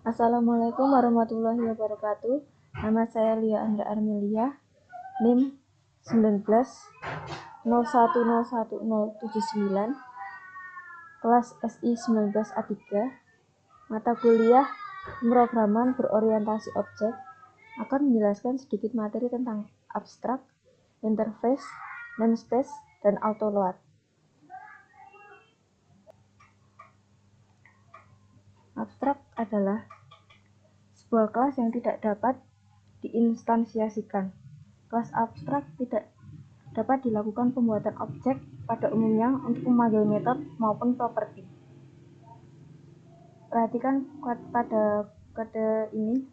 Assalamualaikum warahmatullahi wabarakatuh. Nama saya Lia Andra Armelia, NIM 19 010179, kelas SI 19A3, mata kuliah pemrograman berorientasi objek, akan menjelaskan sedikit materi tentang abstrak, interface, namespace, dan autoload. Abstrak adalah sebuah kelas yang tidak dapat diinstansiasikan. Kelas abstrak tidak dapat dilakukan pembuatan objek pada umumnya untuk memanggil metode maupun properti. Perhatikan pada kode ini.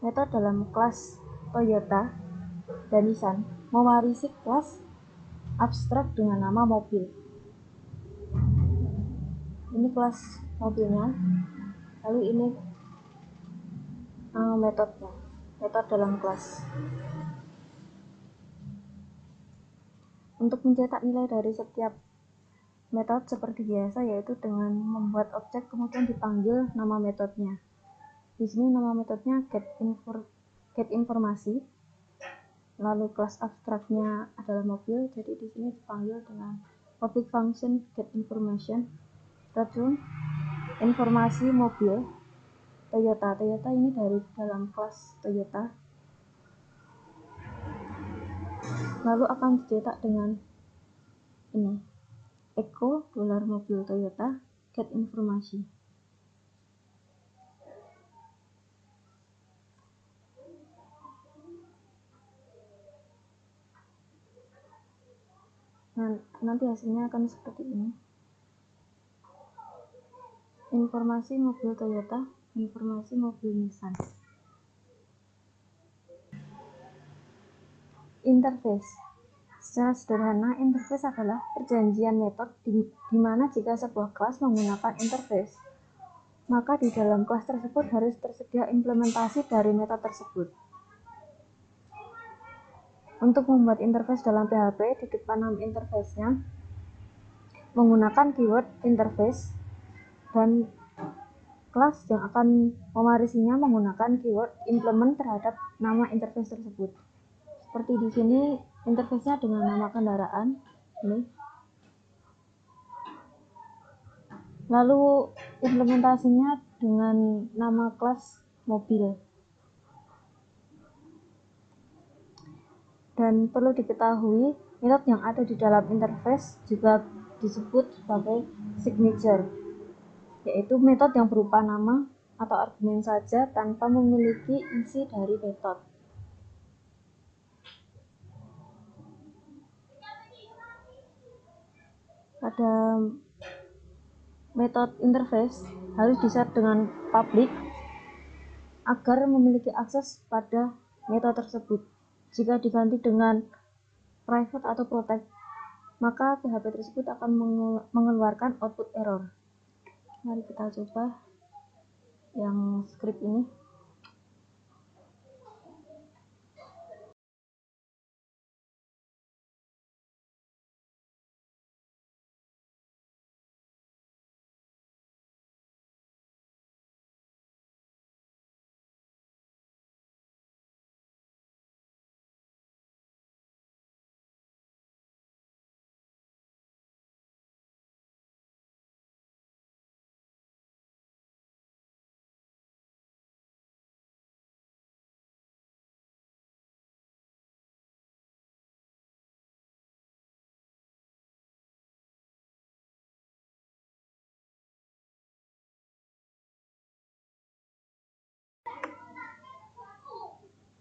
Metode dalam kelas Toyota dan Nissan mewarisi kelas abstrak dengan nama mobil. Ini kelas mobilnya, lalu ini metode dalam kelas. Untuk mencetak nilai dari setiap metode seperti biasa, yaitu dengan membuat objek kemudian dipanggil nama metodenya. Di sini nama metodenya get informasi, lalu kelas abstraknya adalah mobil, jadi di sini dipanggil dengan public function get information. Return informasi mobil Toyota ini dari dalam kelas Toyota, lalu akan dicetak dengan ini echo $mobil Toyota get informasi. Nanti hasilnya akan seperti ini. Informasi mobil Toyota, informasi mobil Nissan. Interface. Secara sederhana, interface adalah perjanjian metode di mana jika sebuah kelas menggunakan interface, maka di dalam kelas tersebut harus tersedia implementasi dari metode tersebut. Untuk membuat interface dalam PHP, di depan nama interface-nya menggunakan keyword interface, dan kelas yang akan mewarisinya menggunakan keyword implement terhadap nama interface tersebut. Seperti di sini interface-nya dengan nama kendaraan ini. Lalu implementasinya dengan nama kelas mobil. Dan perlu diketahui, metode yang ada di dalam interface juga disebut sebagai signature, yaitu metode yang berupa nama atau argumen saja tanpa memiliki isi dari metode. Pada metode interface harus diset dengan public agar memiliki akses pada metode tersebut. Jika diganti dengan private atau protect, maka PHP tersebut akan mengeluarkan output error. Mari kita coba yang script ini.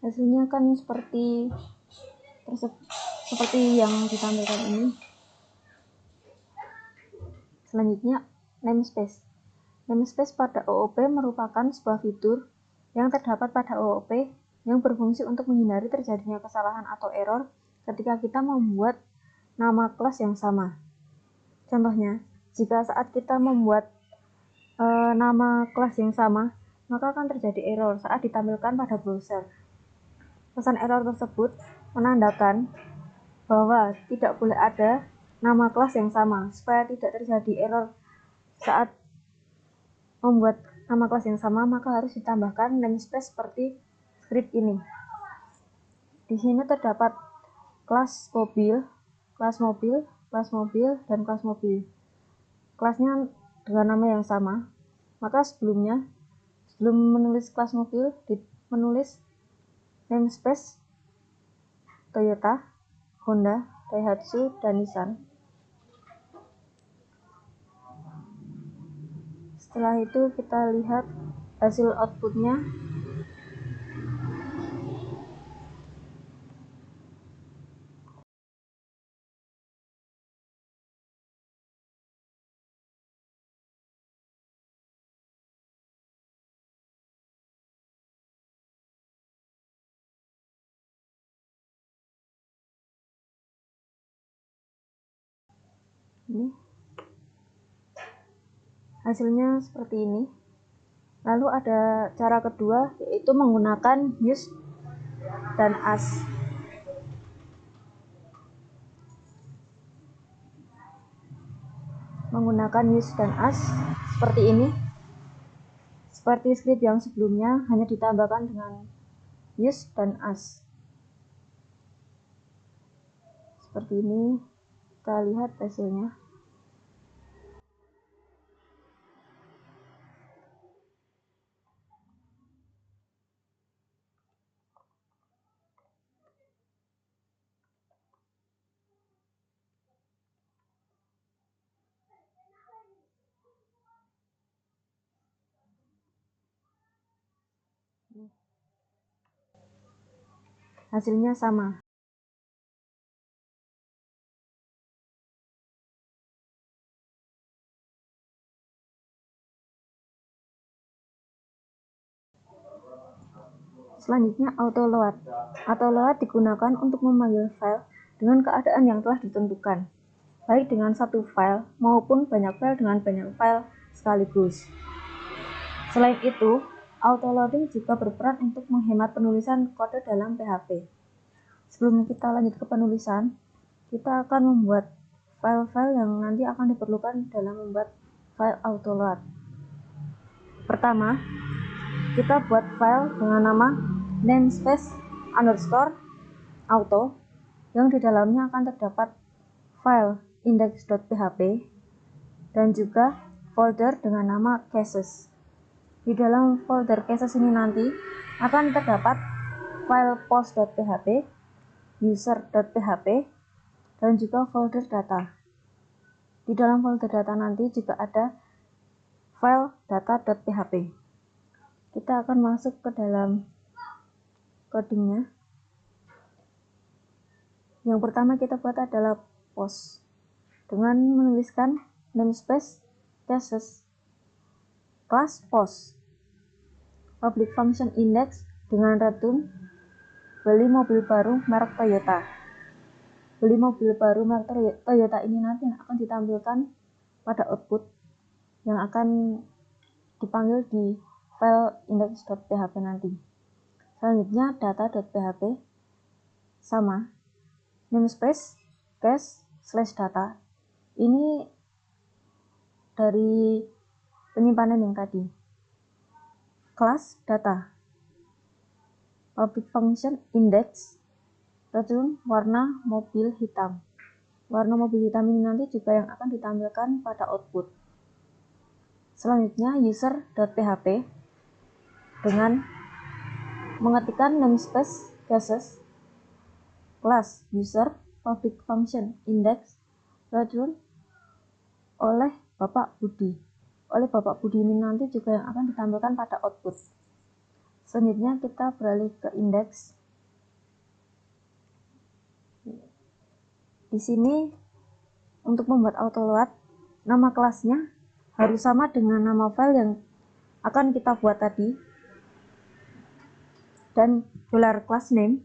Hasilnya kan seperti yang ditampilkan ini. Selanjutnya, namespace. Namespace pada OOP merupakan sebuah fitur yang terdapat pada OOP yang berfungsi untuk menghindari terjadinya kesalahan atau error ketika kita membuat nama kelas yang sama. Contohnya, jika saat kita membuat nama kelas yang sama, maka akan terjadi error saat ditampilkan pada browser. Pesan error tersebut menandakan bahwa tidak boleh ada nama kelas yang sama, supaya tidak terjadi error saat membuat nama kelas yang sama, maka harus ditambahkan namespace seperti script ini. Di sini terdapat kelas mobil, kelas mobil, kelas mobil, dan kelas mobil. Kelasnya dengan nama yang sama, maka sebelum menulis kelas mobil, menulis namespace Toyota, Honda, Daihatsu, dan Nissan. Setelah itu kita lihat hasil outputnya. Ini hasilnya seperti ini. Lalu ada cara kedua, yaitu menggunakan use dan as. Menggunakan use dan as seperti ini. Seperti script yang sebelumnya, hanya ditambahkan dengan use dan as. Seperti ini, kita lihat hasilnya. Hasilnya sama. Selanjutnya autoload. Autoload digunakan untuk memanggil file dengan keadaan yang telah ditentukan, baik dengan satu file maupun banyak file dengan banyak file sekaligus. Selain itu, autoloading juga berperan untuk menghemat penulisan kode dalam PHP. Sebelum kita lanjut ke penulisan, kita akan membuat file-file yang nanti akan diperlukan dalam membuat file autoload. Pertama, kita buat file dengan nama namespace underscore auto yang di dalamnya akan terdapat file index.php dan juga folder dengan nama cases. Di dalam folder cases ini nanti akan terdapat file post.php, user.php, dan juga folder data. Di dalam folder data nanti juga ada file data.php. Kita akan masuk ke dalam codingnya. Yang pertama kita buat adalah post dengan menuliskan namespace cases class post public function index dengan return beli mobil baru merek Toyota. Beli mobil baru merek Toyota ini nanti akan ditampilkan pada output yang akan dipanggil di file index.php nanti. Selanjutnya data.php sama namespace case/data. Ini dari penyimpanan yang tadi. Kelas data. Public function index return warna mobil hitam. Warna mobil hitam ini nanti juga yang akan ditampilkan pada output. Selanjutnya user.php dengan mengetikkan namespace cases class user public function index return oleh Bapak Budi. Oleh Bapak Budi ini nanti juga yang akan ditampilkan pada output. Selanjutnya kita beralih ke index. Di sini untuk membuat autoload, nama kelasnya harus sama dengan nama file yang akan kita buat tadi, dan $class name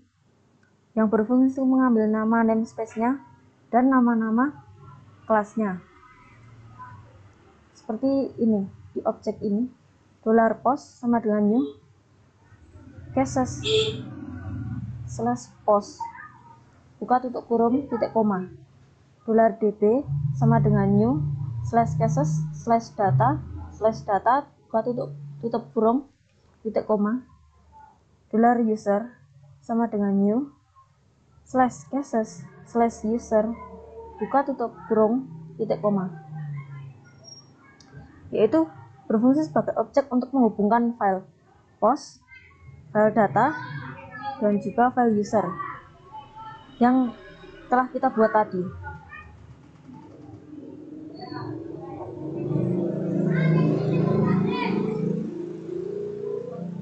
yang berfungsi mengambil nama namespace-nya dan nama-nama kelasnya. Seperti ini, di objek ini, $post sama dengan new cases /post buka tutup kurung titik koma, $db sama dengan new /cases/data buka tutup kurung, titik koma, $user sama dengan new, /cases/user, buka tutup kurung, titik koma, yaitu berfungsi sebagai objek untuk menghubungkan file post, file data, dan juga file user yang telah kita buat tadi.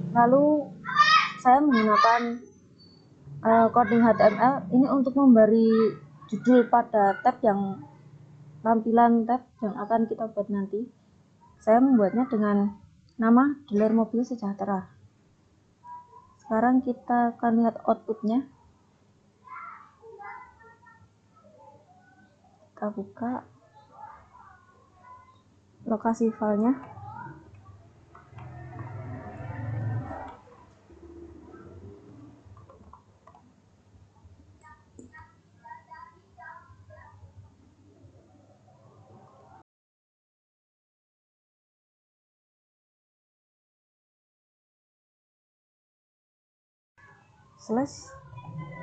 Lalu saya menggunakan coding HTML ini untuk memberi judul pada tab yang tampilan tab yang akan kita buat nanti. Saya membuatnya dengan nama Dealer Mobil Sejahtera. Sekarang kita akan lihat outputnya. Kita buka lokasi filenya.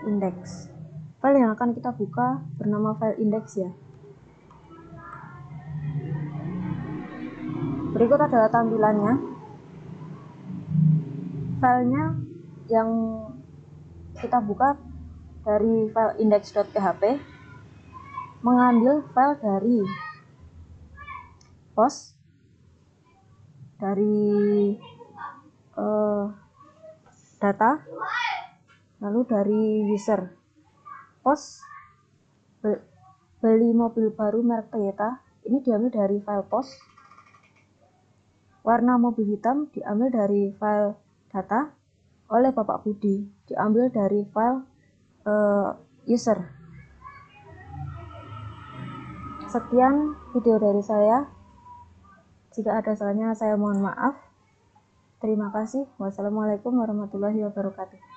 /index. File yang akan kita buka bernama file index ya. Berikut adalah tampilannya. Filenya yang kita buka dari file index.php, mengambil file dari post, dari data, lalu dari user. Post beli mobil baru merek Toyota, ini diambil dari file post. Warna mobil hitam diambil dari file data oleh Bapak Budi, diambil dari file user. Sekian video dari saya. Jika ada salahnya saya mohon maaf. Terima kasih. Wassalamualaikum warahmatullahi wabarakatuh.